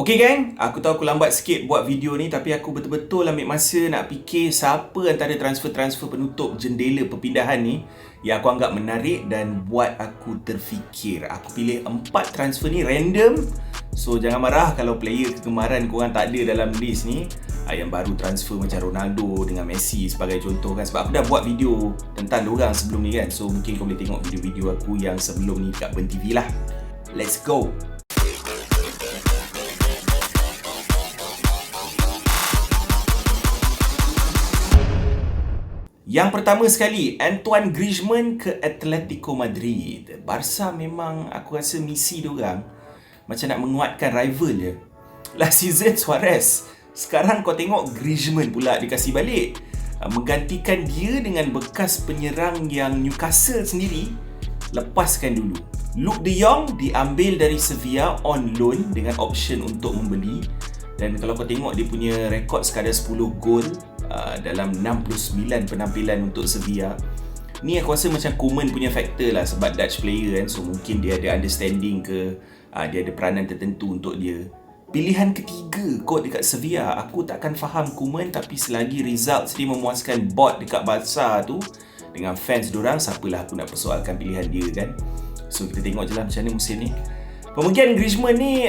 Okay gang, aku tahu aku lambat sikit buat video ni, tapi aku betul-betul ambil masa nak fikir siapa antara transfer-transfer penutup jendela perpindahan ni yang aku anggap menarik dan buat aku terfikir. Aku pilih 4 transfer ni random. So jangan marah kalau player kegemaran korang tak ada dalam list ni. Yang baru transfer macam Ronaldo dengan Messi sebagai contoh kan. Sebab aku dah buat video tentang diorang sebelum ni kan. So mungkin kau boleh tengok video-video aku yang sebelum ni kat Burn TV lah. Let's go! Yang pertama sekali, Antoine Griezmann ke Atletico Madrid. Barca memang aku rasa misi diorang macam nak menguatkan rival je. Last season Suarez, sekarang kau tengok Griezmann pula dikasih balik, menggantikan dia dengan bekas penyerang yang Newcastle sendiri lepaskan dulu. Luke De Jong diambil dari Sevilla on loan dengan option untuk membeli. Dan kalau kau tengok dia punya rekod sekadar 10 gol dalam 69 penampilan untuk Sevilla. Ni aku rasa macam Koeman punya faktor lah, sebab Dutch player kan. So mungkin dia ada understanding ke dia ada peranan tertentu untuk dia. Pilihan ketiga kot dekat Sevilla, aku takkan faham Koeman, tapi selagi results dia memuaskan board dekat Barca tu dengan fans diorang, siapalah aku nak persoalkan pilihan dia kan. So kita tengok je lah macam mana musim ni. Pemergian Griezmann ni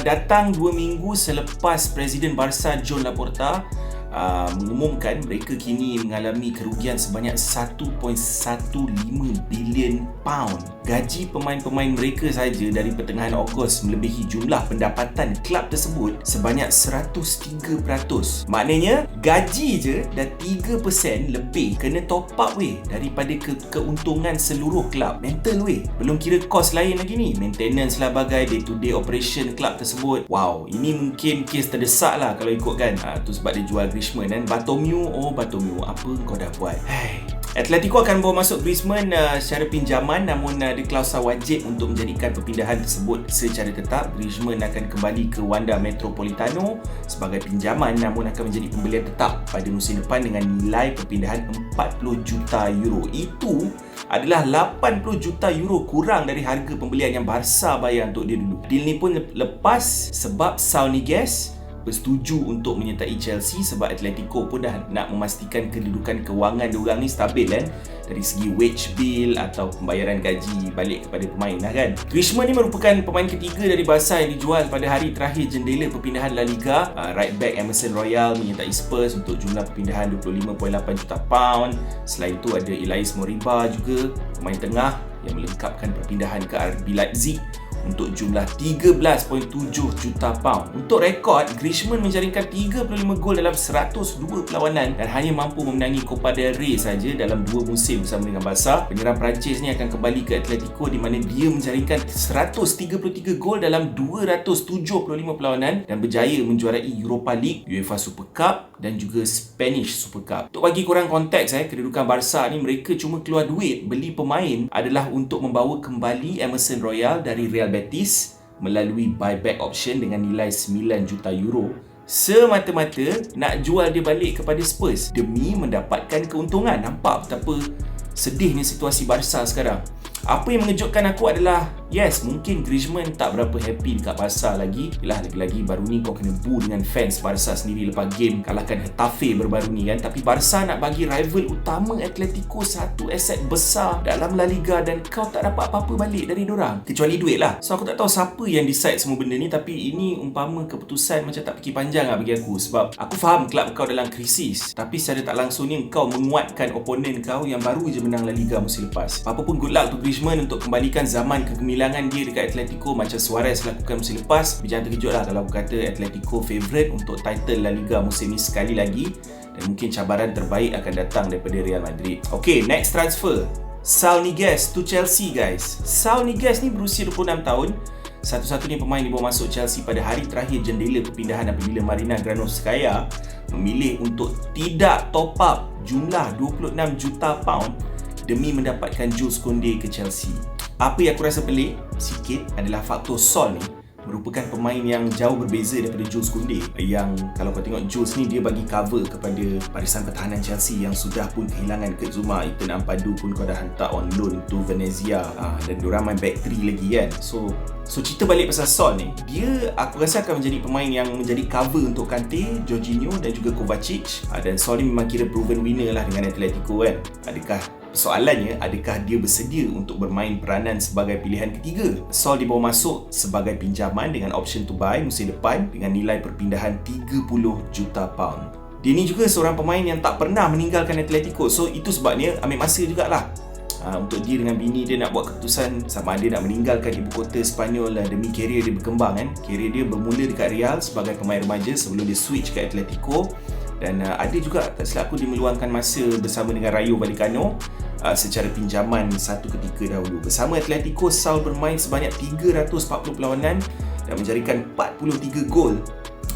datang 2 minggu selepas Presiden Barca Joan Laporta mengumumkan mereka kini mengalami kerugian sebanyak 1.15 bilion pound. Gaji pemain-pemain mereka saja dari pertengahan Ogos melebihi jumlah pendapatan kelab tersebut sebanyak 103%. Maknanya gaji je dah 3% lebih kena top up weh daripada keuntungan seluruh kelab. Mental weh. Belum kira kos lain lagi ni, maintenance lah bagai day to day operation kelab tersebut. Wow, ini mungkin kes terdesak lah kalau ikutkan. Tu sebab dia jual Griezmann dan Bartomeu. Bartomeu, apa kau dah buat? Atletico akan bawa masuk Griezmann secara pinjaman, namun ada klausa wajib untuk menjadikan perpindahan tersebut secara tetap. Griezmann akan kembali ke Wanda Metropolitano sebagai pinjaman, namun akan menjadi pembelian tetap pada musim depan dengan nilai perpindahan 40 juta euro. Itu adalah 80 juta euro kurang dari harga pembelian yang Barca bayar untuk dia dulu. Deal ni pun lepas sebab Saul Niguez bersetuju untuk menyertai Chelsea, sebab Atletico pun dah nak memastikan kedudukan kewangan diorang ni stabil kan, dari segi wage bill atau pembayaran gaji balik kepada pemain lah kan. Griezmann ni merupakan pemain ketiga dari Barca yang dijual pada hari terakhir jendela perpindahan La Liga. Right back Emerson Royal menyertai Spurs untuk jumlah perpindahan 25.8 juta pound. Selain itu ada Elias Moriba juga, pemain tengah yang melengkapkan perpindahan ke RB Leipzig untuk jumlah 13.7 juta pound. Untuk rekod, Griezmann menjaringkan 35 gol dalam 102 perlawanan dan hanya mampu memenangi Copa del Rey saja dalam 2 musim bersama dengan Barca. Penyerang Perancis ni akan kembali ke Atletico di mana dia menjaringkan 133 gol dalam 275 perlawanan dan berjaya menjuarai Europa League, UEFA Super Cup dan juga Spanish Super Cup. Untuk bagi korang konteks, kedudukan Barca ni, mereka cuma keluar duit beli pemain adalah untuk membawa kembali Emerson Royal dari Real Betis melalui buyback option dengan nilai 9 juta euro, semata-mata nak jual dia balik kepada Spurs demi mendapatkan keuntungan. Nampak betapa sedihnya situasi Barca sekarang. Apa yang mengejutkan aku adalah, yes, mungkin Griezmann tak berapa happy dekat Barca lagi. Yelah, lagi-lagi baru ni kau kena boo dengan fans Barca sendiri lepas game kalahkan Getafe baru-baru ni kan. Tapi Barca nak bagi rival utama Atletico satu aset besar dalam La Liga dan kau tak dapat apa-apa balik dari dorang kecuali duit lah. So aku tak tahu siapa yang decide semua benda ni, tapi ini umpama keputusan macam tak fikir panjang lah bagi aku. Sebab aku faham kelab kau dalam krisis, tapi secara tak langsung ni kau menguatkan oponen kau yang baru je menang La Liga musim lepas. Apa pun good luck to Griezmann untuk kembalikan zaman kegemilangan dia dekat Atletico macam Suarez lakukan musim lepas. Jangan terkejut lah kalau aku kata Atletico favourite untuk title La Liga musim ni sekali lagi, dan mungkin cabaran terbaik akan datang daripada Real Madrid. Okay, next transfer, Saul Niguez to Chelsea guys. Saul Niguez ni berusia 26 tahun, satu-satunya pemain dibawa masuk Chelsea pada hari terakhir jendela perpindahan apabila Marina Granovskaya memilih untuk tidak top up jumlah 26 juta pound demi mendapatkan Jules Koundé ke Chelsea. Apa yang aku rasa pelik sikit adalah faktor Saul ni merupakan pemain yang jauh berbeza daripada Jules Koundé. Yang kalau kau tengok Jules ni, dia bagi cover kepada barisan pertahanan Chelsea yang sudah pun kehilangan Kurt Zouma. Ethan Ampadu pun kau dah hantar on loan to Venezia, dan diorang main back 3 lagi kan. So cerita balik pasal Son ni, dia aku rasa akan menjadi pemain yang menjadi cover untuk Kante, Jorginho dan juga Kovacic. Dan Son ni memang kira proven winner lah dengan Atletico kan. Soalannya, adakah dia bersedia untuk bermain peranan sebagai pilihan ketiga? Sol dibawa masuk sebagai pinjaman dengan option to buy musim depan dengan nilai perpindahan 30 juta pound. Dia ni juga seorang pemain yang tak pernah meninggalkan Atletico. So itu sebabnya ambil masa jugalah untuk dia dengan bini dia nak buat keputusan sama ada nak meninggalkan ibu kota Sepanyol demi kerjaya dia berkembang kan. Kerjaya dia bermula dekat Real sebagai pemain remaja sebelum dia switch ke Atletico. Dan ada juga, tak silap aku, dia meluangkan masa bersama dengan Rayo Vallecano secara pinjaman satu ketika dahulu. Bersama Atletico, Saul bermain sebanyak 340 perlawanan dan menjadikan 43 gol.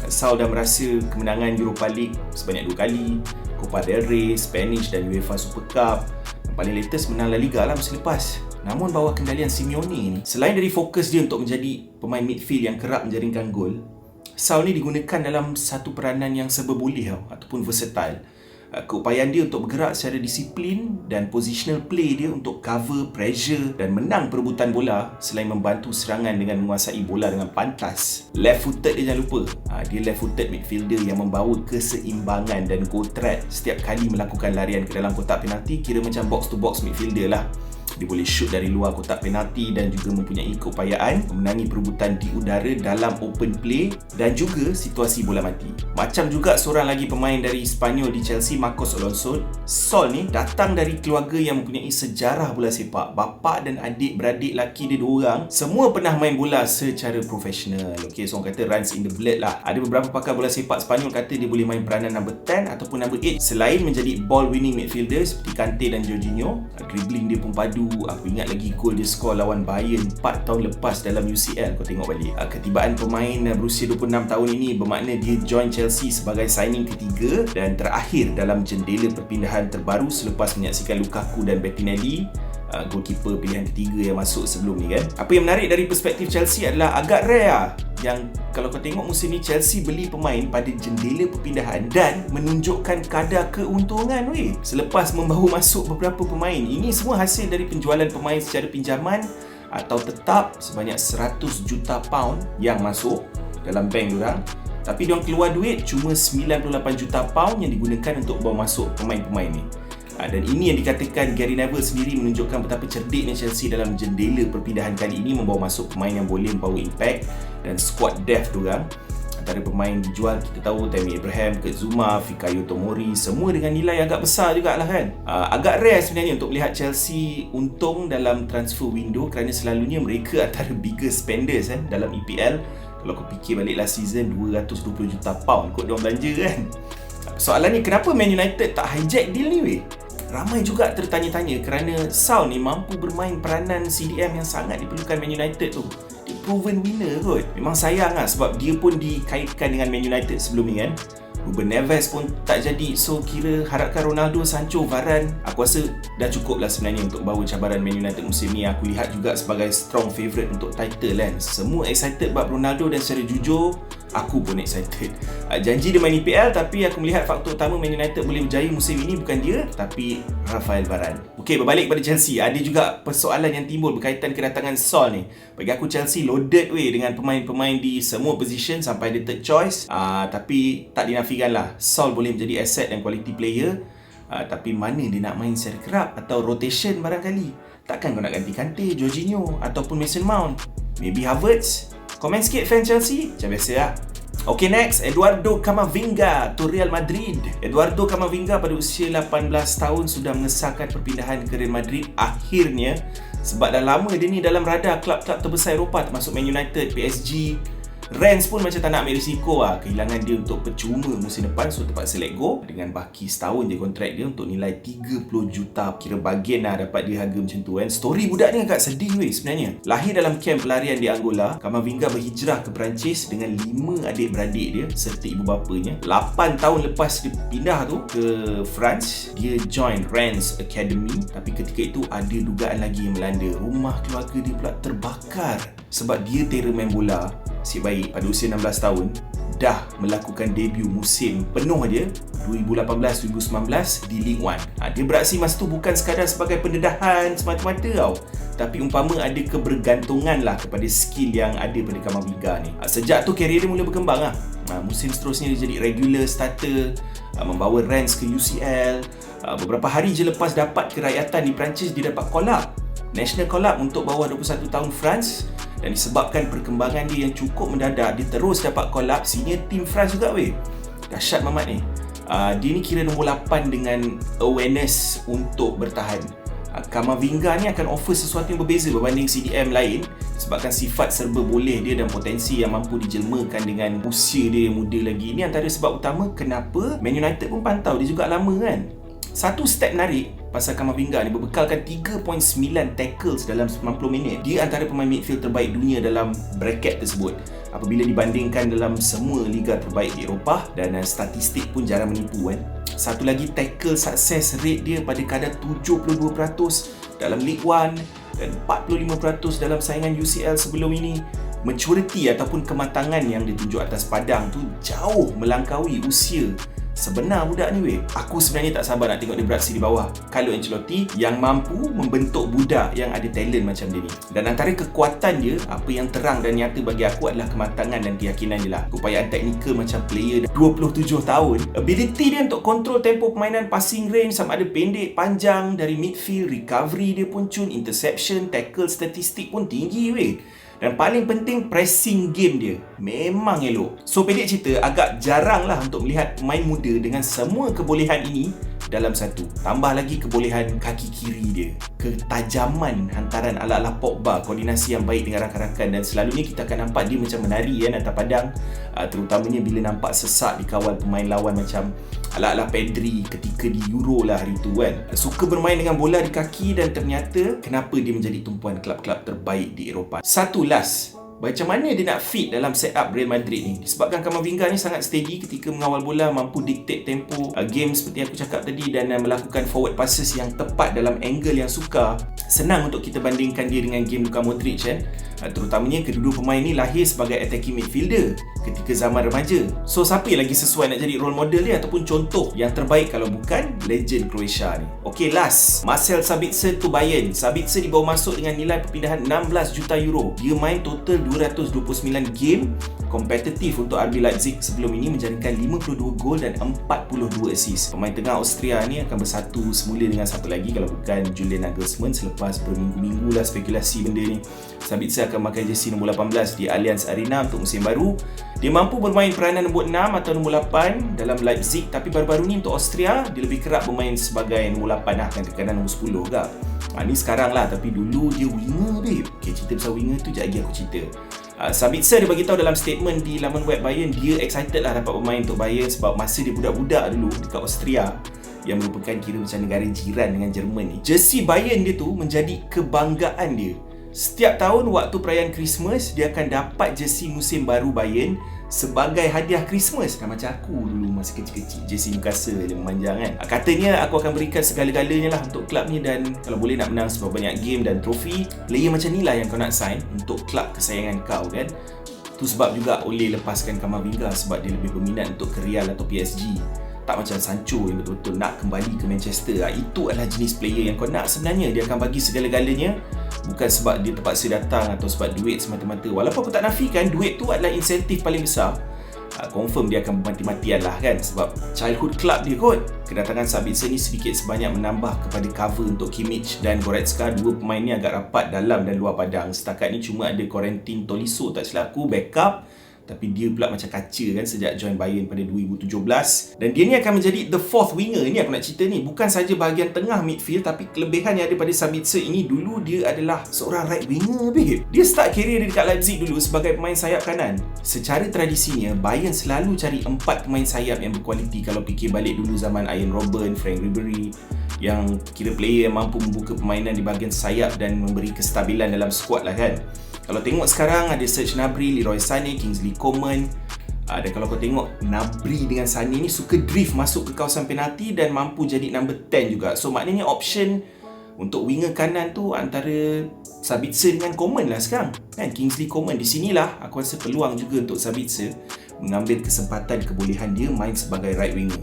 Saul dah merasa kemenangan Europa League sebanyak 2 kali, Copa del Rey, Spanish dan UEFA Super Cup. Yang paling latest menang La Liga lah musim lepas. Namun bawah kendalian Simeone ni, selain dari fokus dia untuk menjadi pemain midfield yang kerap menjaringkan gol, Saul ni digunakan dalam satu peranan yang serba boleh ataupun versatile. Keupayaan dia untuk bergerak secara disiplin dan positional play dia untuk cover, pressure dan menang perebutan bola selain membantu serangan dengan menguasai bola dengan pantas. Left footed dia jangan lupa. Dia left footed midfielder yang membawa keseimbangan dan goal threat setiap kali melakukan larian ke dalam kotak penalti, kira macam box to box midfielder lah. Dia boleh shoot dari luar kotak penalti dan juga mempunyai keupayaan memenangi perebutan di udara dalam open play dan juga situasi bola mati. Macam juga seorang lagi pemain dari Spanyol di Chelsea, Marcos Alonso. Sol ni datang dari keluarga yang mempunyai sejarah bola sepak. Bapa dan adik-beradik laki dia 2 orang semua pernah main bola secara profesional. Okay, so orang kata runs in the blood lah. Ada beberapa pakar bola sepak Spanyol kata dia boleh main peranan number 10 ataupun number 8 selain menjadi ball winning midfielder seperti Kante dan Jorginho. Dribbling dia pun padu. Aku ingat lagi gol dia skor lawan Bayern 4 tahun lepas dalam UCL. Kau tengok balik. Ketibaan pemain berusia 26 tahun ini bermakna dia join Chelsea sebagai signing ketiga dan terakhir dalam jendela perpindahan terbaru selepas menyaksikan Lukaku dan Bettinelli, goalkeeper pilihan ketiga yang masuk sebelum ni kan. Apa yang menarik dari perspektif Chelsea adalah agak rare yang kalau kau tengok musim ni Chelsea beli pemain pada jendela perpindahan dan menunjukkan kadar keuntungan selepas membawa masuk beberapa pemain. Ini semua hasil dari penjualan pemain secara pinjaman atau tetap sebanyak 100 juta pound yang masuk dalam bank diorang. Tapi diorang keluar duit cuma 98 juta pound yang digunakan untuk bawa masuk pemain-pemain ni. Dan ini yang dikatakan Gary Neville sendiri menunjukkan betapa cerdiknya Chelsea dalam jendela perpindahan kali ini membawa masuk pemain yang boleh membawa impact dan squad depth diorang. Antara pemain dijual kita tahu Tammy Abraham, Kurt Zouma, Fikayo Tomori, semua dengan nilai agak besar jugalah kan. Agak rare sebenarnya untuk melihat Chelsea untung dalam transfer window kerana selalunya mereka antara biggest spenders dalam EPL. Kalau kau fikir balik last season 220 juta pound kot diorang belanja kan. Soalannya kenapa Man United tak hijack deal ni Ramai juga tertanya-tanya kerana Saul ni mampu bermain peranan CDM yang sangat diperlukan Man United tu. Dia proven winner kot. Memang sayang lah sebab dia pun dikaitkan dengan Man United sebelum ni kan. Ruben Neves pun tak jadi. So kira harapkan Ronaldo, Sancho, Varane, aku rasa dah cukup lah sebenarnya untuk bawa cabaran Man United musim ni. Aku lihat juga sebagai strong favourite untuk title kan. Semua excited bab Ronaldo dan secara jujur aku pun excited. Janji dia main EPL tapi aku melihat faktor utama Man United boleh berjaya musim ini bukan dia tapi Rafael Varane. Okey, berbalik pada Chelsea, ada juga persoalan yang timbul berkaitan kedatangan Sol ni. Bagi aku Chelsea loaded dengan pemain-pemain di semua position sampai dia third choice. Tapi tak dinafikan lah Sol boleh menjadi asset dan quality player. Tapi mana dia nak main secara kerap atau rotation barangkali. Takkan kau nak ganti Kante, Jorginho ataupun Mason Mount. Maybe Havertz. Komen sikit fan Chelsea, macam biasa lah. Okay, next, Eduardo Camavinga to Real Madrid. Eduardo Camavinga pada usia 18 tahun sudah mengesahkan perpindahan ke Real Madrid akhirnya. Sebab dah lama dia ni dalam radar klub-klub terbesar Eropah termasuk Man United, PSG. Rennes pun macam tak nak ambil risiko kehilangan dia untuk percuma musim depan, so terpaksa let go dengan baki setahun je kontrak dia untuk nilai 30 juta. Kira bagian dapat dia harga macam tu kan. Story budak ni agak sedih sebenarnya. Lahir dalam kamp pelarian di Angola, Camavinga berhijrah ke Perancis dengan 5 adik-beradik dia serta ibu bapanya. 8 tahun lepas dia pindah tu ke France, dia join Rennes Academy. Tapi ketika itu ada dugaan lagi yang melanda. Rumah keluarga dia pula terbakar sebab dia terror main bola. si baik pada usia 16 tahun dah melakukan debut musim penuh dia 2018-2019 di League One. Dia beraksi masa tu bukan sekadar sebagai pendedahan semata-mata tau, tapi umpama ada kebergantungan lah kepada skill yang ada pada Camavinga ni. Sejak tu karier dia mula berkembang lah. Musim seterusnya dia jadi regular starter, membawa Rennes ke UCL. Beberapa hari je lepas dapat kerakyatan di Perancis, dia dapat call up National Call up untuk bawah 21 tahun France. Dan disebabkan perkembangan dia yang cukup mendadak, dia terus dapat call up senior team France juga weh. Dahsyat Mamat ni. Dia ni kira nombor 8 dengan awareness untuk bertahan. Camavinga ni akan offer sesuatu yang berbeza berbanding CDM lain sebabkan sifat serba boleh dia dan potensi yang mampu dijelmakan dengan usia dia yang muda lagi. Ini antara sebab utama kenapa Man United pun pantau dia juga lama kan. Satu step menarik pasal Camavinga ni, berbekalkan 3.9 tackles dalam 90 minit. Dia antara pemain midfield terbaik dunia dalam bracket tersebut apabila dibandingkan dalam semua liga terbaik di Eropah, dan statistik pun jarang menipu kan. Satu lagi, tackle success rate dia pada kadar 72% dalam League One dan 45% dalam saingan UCL sebelum ini. Maturity ataupun kematangan yang ditunjuk atas padang tu jauh melangkaui usia sebenar budak ni weh. Aku sebenarnya tak sabar nak tengok dia beraksi di bawah Carlo Ancelotti yang mampu membentuk budak yang ada talent macam dia ni. Dan antara kekuatan dia, apa yang terang dan nyata bagi aku adalah kematangan dan keyakinan dia lah. Keupayaan teknikal macam player 27 tahun. Ability dia untuk kontrol tempo permainan, passing range sama ada pendek, panjang, dari midfield, recovery dia pun cun, interception, tackle statistik pun tinggi weh. Dan paling penting, pressing game dia memang elok. So pendek cerita, agak jarang lah untuk melihat pemain muda dengan semua kebolehan ini dalam satu. Tambah lagi kebolehan kaki kiri dia, ketajaman hantaran ala-ala Pogba, koordinasi yang baik dengan rakan-rakan, dan selalunya kita akan nampak dia macam menari kan atas padang, terutamanya bila nampak sesak dikawal pemain lawan macam ala-ala Pedri ketika di Euro lah hari tu kan. Suka bermain dengan bola di kaki, dan ternyata kenapa dia menjadi tumpuan klub-klub terbaik di Eropah. Satu last, macam mana dia nak fit dalam setup Real Madrid ni? Disebabkan Camavinga ni sangat steady ketika mengawal bola, mampu dictate tempo game seperti aku cakap tadi, dan melakukan forward passes yang tepat dalam angle yang sukar. Senang untuk kita bandingkan dia dengan game Luka Modric kan. Terutamanya kedua-dua pemain ni lahir sebagai attacking midfielder ketika zaman remaja. So siapa yang lagi sesuai nak jadi role model dia ataupun contoh yang terbaik kalau bukan legend Croatia ni? Okay, last, Marcel Sabitzer to Bayern. Sabitzer dibawa masuk dengan nilai perpindahan 16 juta euro. Dia main total 229 game kompetitif untuk RB Leipzig sebelum ini, menjaringkan 52 gol dan 42 assist. Pemain tengah Austria ni akan bersatu semula dengan siapa lagi kalau bukan Julian Nagelsmann selepas berminggu-minggu lah spekulasi benda ni. Sabitzer akan pakai jersey nombor 18 di Allianz Arena untuk musim baru. Dia mampu bermain peranan nombor 6 atau nombor 8 dalam Leipzig, tapi baru-baru ni untuk Austria dia lebih kerap bermain sebagai nombor 8 lah, kan tekanan nombor 10 ke. Ni sekarang lah, tapi dulu dia winger babe. Okay, cerita pasal winger tu sekejap lagi aku cerita. Sabitzer dia beritahu dalam statement di laman web Bayern, dia excited lah dapat bermain untuk Bayern sebab masa dia budak-budak dulu dekat Austria, yang merupakan kira macam negara jiran dengan Jerman ni, jersey Bayern dia tu menjadi kebanggaan dia. Setiap tahun waktu perayaan Christmas, dia akan dapat jersey musim baru Bayern sebagai hadiah Christmas. Dah macam aku dulu masa kecil-kecil, jersey Newcastle yang memanjang kan. Katanya aku akan berikan segala-galanya lah untuk klub ni, dan kalau boleh nak menang seberapa banyak game dan trofi. Player macam ni lah yang kau nak sign untuk klub kesayangan kau kan. Tu sebab juga Ole lepaskan Camavinga, sebab dia lebih berminat untuk ke Real atau PSG. Tak macam Sancho yang betul-betul nak kembali ke Manchester. Itu adalah jenis player yang kau nak sebenarnya. Dia akan bagi segala-galanya, bukan sebab dia terpaksa datang atau sebab duit semata-mata. Walaupun aku tak nafikan duit tu adalah insentif paling besar, confirm dia akan mati-matian lah kan, sebab childhood club dia kot. Kedatangan Sabitzer ni sedikit sebanyak menambah kepada cover untuk Kimmich dan Goretzka. Dua pemain ni agak rapat dalam dan luar padang. Setakat ni cuma ada Corentin Tolisso tak silap aku backup, tapi dia pula macam kaca kan sejak join Bayern pada 2017. Dan dia ni akan menjadi the fourth winger. Ini aku nak cerita ni, bukan saja bahagian tengah midfield, tapi kelebihan yang ada pada Sabitzer ini, dulu dia adalah seorang right winger babe. Dia start career dia dekat Leipzig dulu sebagai pemain sayap kanan. Secara tradisinya Bayern selalu cari 4 pemain sayap yang berkualiti. Kalau fikir balik dulu zaman Arjen Robben, Frank Ribery, yang kira player yang mampu membuka permainan di bahagian sayap dan memberi kestabilan dalam skuad lah kan. Kalau tengok sekarang ada Serge Gnabry, Leroy Sané, Kingsley Coman. Dan kalau kau tengok Gnabry dengan Sané ni suka drift masuk ke kawasan penalti dan mampu jadi number 10 juga. So maknanya option Untuk winger kanan tu antara Sabitzer dengan Coman lah sekarang kan, Kingsley Coman. Di sinilah aku rasa peluang juga untuk Sabitzer mengambil kesempatan kebolehan dia main sebagai right winger.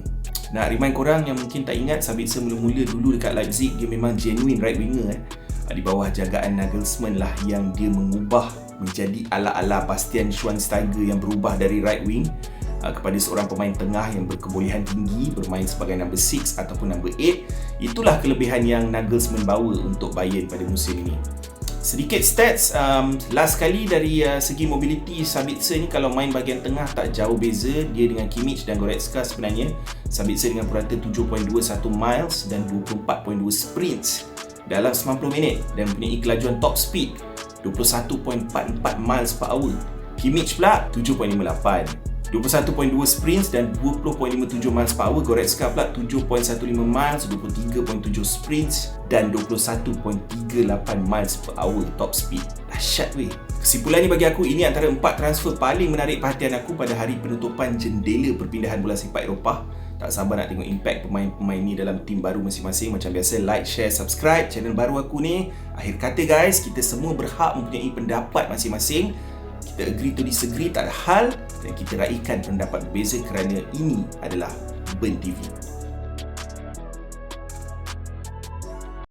Nak remind korang yang mungkin tak ingat, Sabitzer mula-mula dulu dekat Leipzig dia memang genuine right winger di bawah jagaan Nagelsmann lah yang dia mengubah menjadi ala-ala Bastian Schweinsteiger yang berubah dari right wing kepada seorang pemain tengah yang berkebolehan tinggi bermain sebagai number 6 ataupun number 8. Itulah kelebihan yang Nagelsmann bawa untuk Bayern pada musim ini. Sedikit stats, last kali dari segi mobility, Sabitzer ni kalau main bahagian tengah tak jauh beza dia dengan Kimmich dan Goretzka sebenarnya. Sabitzer dengan purata 7.21 miles dan 24.2 sprints dalam 90 minit dan mempunyai kelajuan top speed 21.44 miles per hour. Kimmich pula 7.58, 21.2 sprints dan 20.57 miles per hour. Goretzka pula 7.15 miles, 23.7 sprints dan 21.38 miles per hour top speed. Dahsyat weh. Kesimpulan ni bagi aku, ini antara 4 transfer paling menarik perhatian aku pada hari penutupan jendela perpindahan bola sepak Eropah. Tak sabar nak tengok impact pemain-pemain ni dalam tim baru masing-masing. Macam biasa, like, share, subscribe channel baru aku ni. Akhir kata guys, kita semua berhak mempunyai pendapat masing-masing. Kita agree to disagree, tak ada hal, dan kita raikan pendapat berbeza kerana ini adalah Burn TV.